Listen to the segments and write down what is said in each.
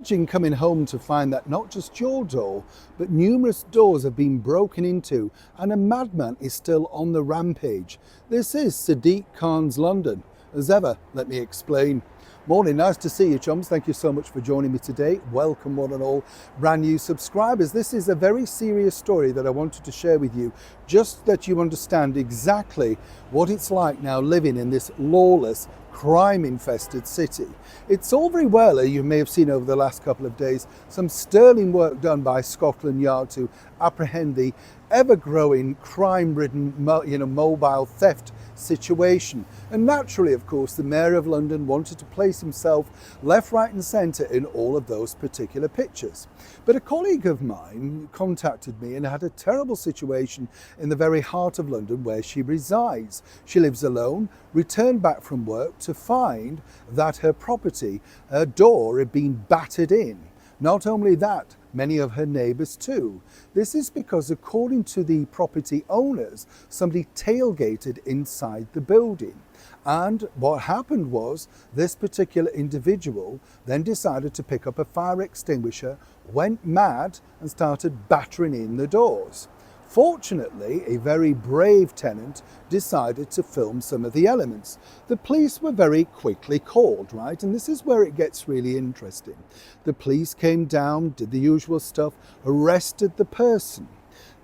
Imagine coming home to find that not just your door, but numerous doors have been broken into and a madman is still on the rampage. This is Sadiq Khan's London. As ever, let me explain. Morning, nice to see you, chums. Thank you so much for joining me today. Welcome, one and all brand new subscribers. This is a very serious story that I wanted to share with you, just that you understand exactly what it's like now living in this lawless, crime-infested city. It's all very well, you may have seen over the last couple of days, some sterling work done by Scotland Yard to apprehend the ever-growing crime-ridden mobile theft situation. And naturally, of course, the Mayor of London wanted to place himself left, right and centre in all of those particular pictures. But a colleague of mine contacted me and had a terrible situation in the very heart of London where she resides. She lives alone, returned back from work to find that her property, her door had been battered in. Not only that, many of her neighbours too. This is because, according to the property owners, somebody tailgated inside the building. And what happened was, this particular individual then decided to pick up a fire extinguisher, went mad and started battering in the doors. Fortunately, a very brave tenant decided to film some of the elements. The police were very quickly called, right? And this is where it gets really interesting. The police came down, did the usual stuff, arrested the person.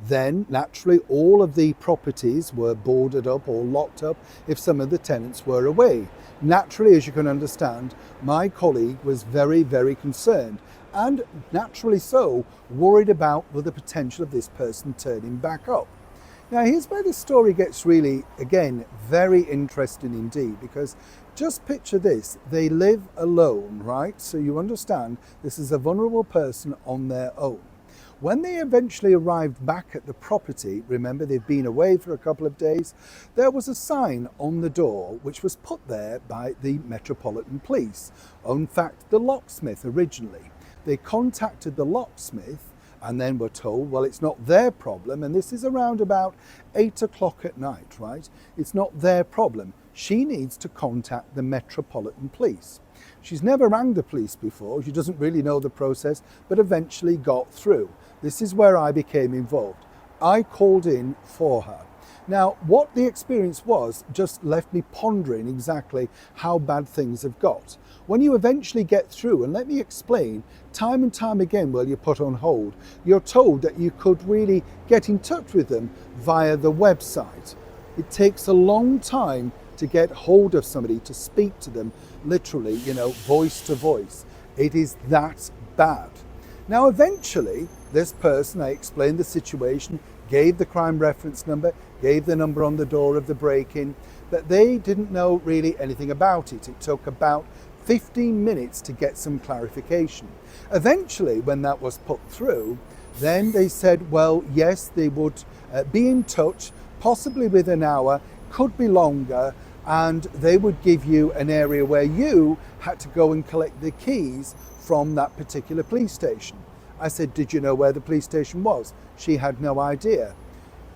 Then, naturally, all of the properties were boarded up or locked up if some of the tenants were away. Naturally, as you can understand, my colleague was very, very concerned, and naturally so, worried about the potential of this person turning back up. Now, here's where the story gets really, again, very interesting indeed, because just picture this. They live alone, right? So you understand this is a vulnerable person on their own. When they eventually arrived back at the property, remember they've been away for a couple of days, there was a sign on the door which was put there by the Metropolitan Police. In fact, the locksmith originally. They contacted the locksmith and then were told, well, it's not their problem, and this is around about 8 o'clock at night, right? It's not their problem. She needs to contact the Metropolitan Police. She's never rang the police before, she doesn't really know the process, but eventually got through. This is where I became involved. I called in for her. Now, what the experience was just left me pondering exactly how bad things have got. When you eventually get through, and let me explain, time and time again while you're put on hold, you're told that you could really get in touch with them via the website. It takes a long time to get hold of somebody, to speak to them, literally, voice to voice. It is that bad. Now, eventually, this person, I explained the situation, gave the crime reference number, gave the number on the door of the break-in, but they didn't know really anything about it. It took about 15 minutes to get some clarification. Eventually, when that was put through, then they said, well, yes, they would be in touch, possibly within an hour, could be longer, and they would give you an area where you had to go and collect the keys from that particular police station. I said, did you know where the police station was? She had no idea.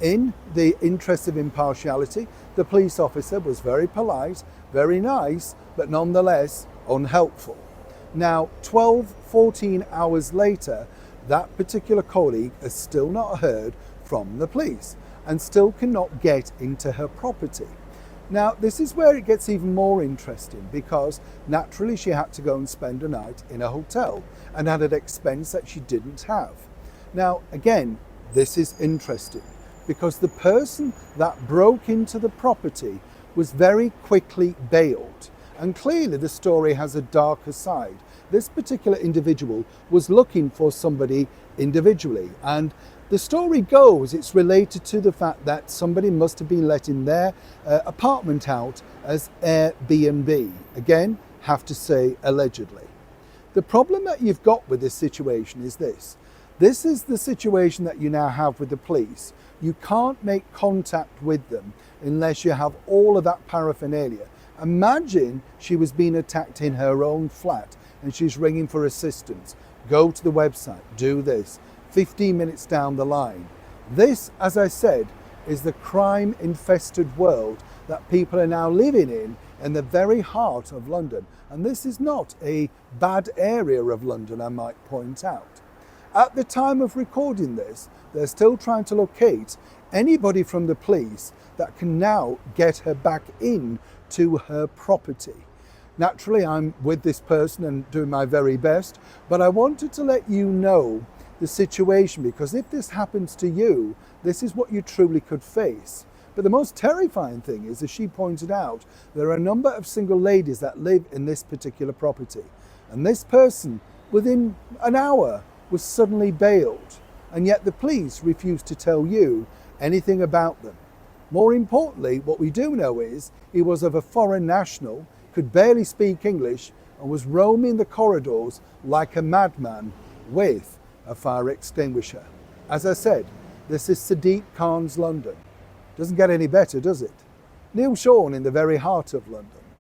In the interest of impartiality, the police officer was very polite, very nice, but nonetheless unhelpful. Now, 12, 14 hours later, that particular colleague has still not heard from the police and still cannot get into her property. Now, this is where it gets even more interesting, because naturally she had to go and spend a night in a hotel and had an expense that she didn't have. Now, again, this is interesting because the person that broke into the property was very quickly bailed. And clearly the story has a darker side. This particular individual was looking for somebody individually, and the story goes it's related to the fact that somebody must have been letting their apartment out as Airbnb. Again, have to say allegedly. The problem that you've got with this situation is this. This is the situation that you now have with the police. You can't make contact with them unless you have all of that paraphernalia. Imagine she was being attacked in her own flat and she's ringing for assistance. Go to the website, do this. 15 minutes down the line. This, as I said, is the crime-infested world that people are now living in in the very heart of London. And this is not a bad area of London, I might point out. At the time of recording this, they're still trying to locate anybody from the police that can now get her back in to her property. Naturally, I'm with this person and doing my very best, but I wanted to let you know the situation, because if this happens to you, this is what you truly could face. But the most terrifying thing is, as she pointed out, there are a number of single ladies that live in this particular property. And this person, within an hour, was suddenly bailed. And yet the police refused to tell you anything about them. More importantly, what we do know is he was of a foreign national, could barely speak English, and was roaming the corridors like a madman with a fire extinguisher. As I said, this is Sadiq Khan's London. Doesn't get any better, does it? Neil Sean in the very heart of London.